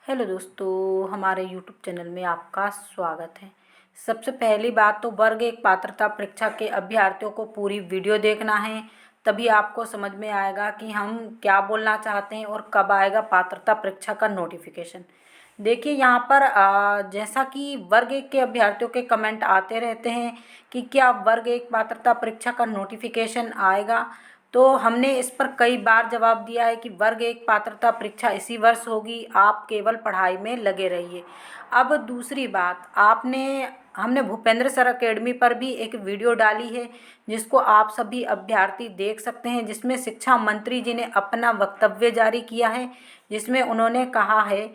Hello दोस्तों, हमारे YouTube channel में आपका स्वागत है। सबसे पहली बात तो वर्ग एक पात्रता परीक्षा के अभ्यर्थियों को पूरी वीडियो देखना है, तभी आपको समझ में आएगा कि हम क्या बोलना चाहते हैं और कब आएगा पात्रता परीक्षा का नोटिफिकेशन। देखिए यहाँ पर जैसा कि वर्ग एक के अभ्यर्थियों के कमेंट आते रहते हैं कि क्या वर्ग एक पात्रता परीक्षा का नोटिफिकेशन आएगा, तो हमने इस पर कई बार जवाब दिया है कि वर्ग एक पात्रता परीक्षा इसी वर्ष होगी, आप केवल पढ़ाई में लगे रहिए। अब दूसरी बात, हमने भूपेंद्र सर अकेडमी पर भी एक वीडियो डाली है जिसको आप सभी अभ्यर्थी देख सकते हैं, जिसमें शिक्षा मंत्री जी ने अपना वक्तव्य जारी किया है, जिसमें उन्होंने कहा है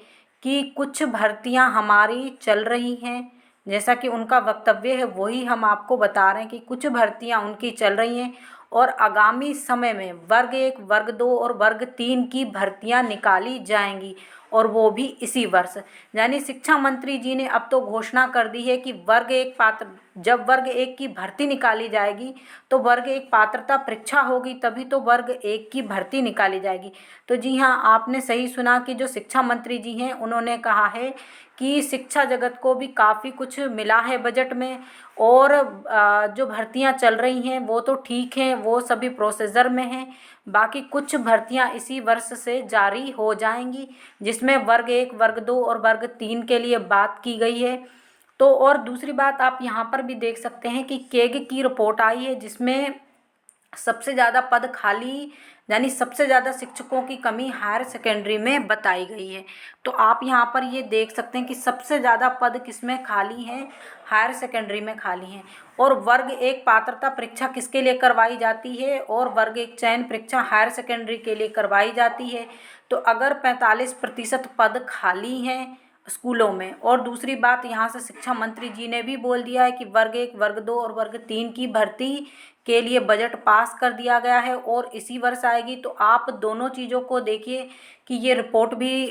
कि कुछ भर्तियां हमारी चल रही हैं। जैसा कि उनका वक्तव्य है वही हम आपको बता रहे हैं कि कुछ भर्तियां उनकी चल रही हैं और आगामी समय में वर्ग एक, वर्ग दो और वर्ग तीन की भर्तियां निकाली जाएंगी, और वो भी इसी वर्ष। यानी शिक्षा मंत्री जी ने अब तो घोषणा कर दी है कि जब वर्ग एक की भर्ती निकाली जाएगी तो वर्ग एक पात्रता परीक्षा होगी, तभी तो वर्ग एक की भर्ती निकाली जाएगी। तो जी हाँ, आपने सही सुना कि जो शिक्षा मंत्री जी हैं उन्होंने कहा है कि शिक्षा जगत को भी काफ़ी कुछ मिला है बजट में, और जो भर्तियां चल रही हैं वो तो ठीक हैं, वो सभी प्रोसीजर में हैं। बाकी कुछ भर्तियां इसी वर्ष से जारी हो जाएंगी, जिसमें वर्ग एक, वर्ग दो और वर्ग तीन के लिए बात की गई है। तो और दूसरी बात, आप यहाँ पर भी देख सकते हैं कि केग की रिपोर्ट आई है, जिसमें सबसे ज़्यादा पद खाली, यानी सबसे ज़्यादा शिक्षकों की कमी हायर सेकेंडरी में बताई गई है। तो आप यहाँ पर ये देख सकते हैं कि सबसे ज़्यादा पद किसमें खाली हैं, हायर सेकेंडरी में खाली हैं। और वर्ग एक पात्रता परीक्षा किसके लिए करवाई जाती है, और वर्ग एक चयन परीक्षा हायर सेकेंडरी के लिए करवाई जाती है। तो अगर 45% पद खाली हैं स्कूलों में, और दूसरी बात यहाँ से शिक्षा मंत्री जी ने भी बोल दिया है कि वर्ग एक, वर्ग दो और वर्ग तीन की भर्ती के लिए बजट पास कर दिया गया है और इसी वर्ष आएगी। तो आप दोनों चीज़ों को देखिए कि ये रिपोर्ट भी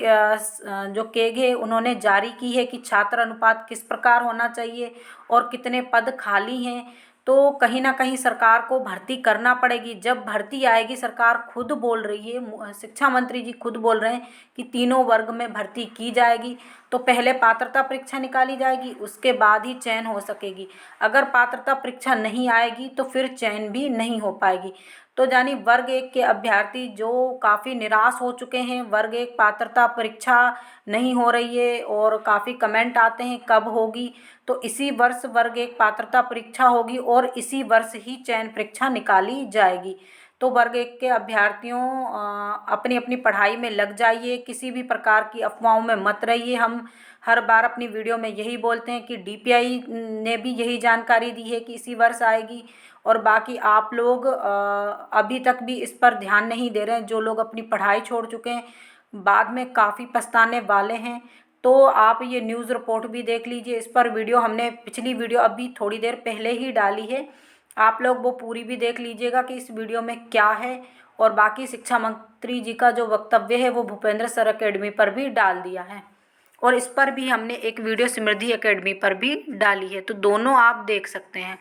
जो केग है उन्होंने जारी की है कि छात्र अनुपात किस प्रकार होना चाहिए और कितने पद खाली हैं। तो कहीं ना कहीं सरकार को भर्ती करना पड़ेगी। जब भर्ती आएगी, सरकार खुद बोल रही है, शिक्षा मंत्री जी खुद बोल रहे हैं कि तीनों वर्ग में भर्ती की जाएगी। तो पहले पात्रता परीक्षा निकाली जाएगी, उसके बाद ही चयन हो सकेगी। अगर पात्रता परीक्षा नहीं आएगी तो फिर चयन भी नहीं हो पाएगी। तो यानी वर्ग एक के अभ्यर्थी जो काफ़ी निराश हो चुके हैं, वर्ग एक पात्रता परीक्षा नहीं हो रही है और काफ़ी कमेंट आते हैं कब होगी, तो इसी वर्ष वर्ग एक पात्रता परीक्षा होगी और इसी वर्ष ही चयन परीक्षा निकाली जाएगी। तो वर्ग एक के अभ्यर्थियों, अपनी अपनी पढ़ाई में लग जाइए, किसी भी प्रकार की अफवाहों में मत रहिए। हम हर बार अपनी वीडियो में यही बोलते हैं कि डीपीआई ने भी यही जानकारी दी है कि इसी वर्ष आएगी, और बाकी आप लोग अभी तक भी इस पर ध्यान नहीं दे रहे हैं। जो लोग अपनी पढ़ाई छोड़ चुके हैं बाद में काफ़ी पछताने वाले हैं। तो आप ये न्यूज़ रिपोर्ट भी देख लीजिए, इस पर वीडियो हमने पिछली वीडियो अभी थोड़ी देर पहले ही डाली है, आप लोग वो पूरी भी देख लीजिएगा कि इस वीडियो में क्या है। और बाकी शिक्षा मंत्री जी का जो वक्तव्य है वो भूपेंद्र सर अकेडमी पर भी डाल दिया है, और इस पर भी हमने एक वीडियो समृद्धि अकेडमी पर भी डाली है, तो दोनों आप देख सकते हैं।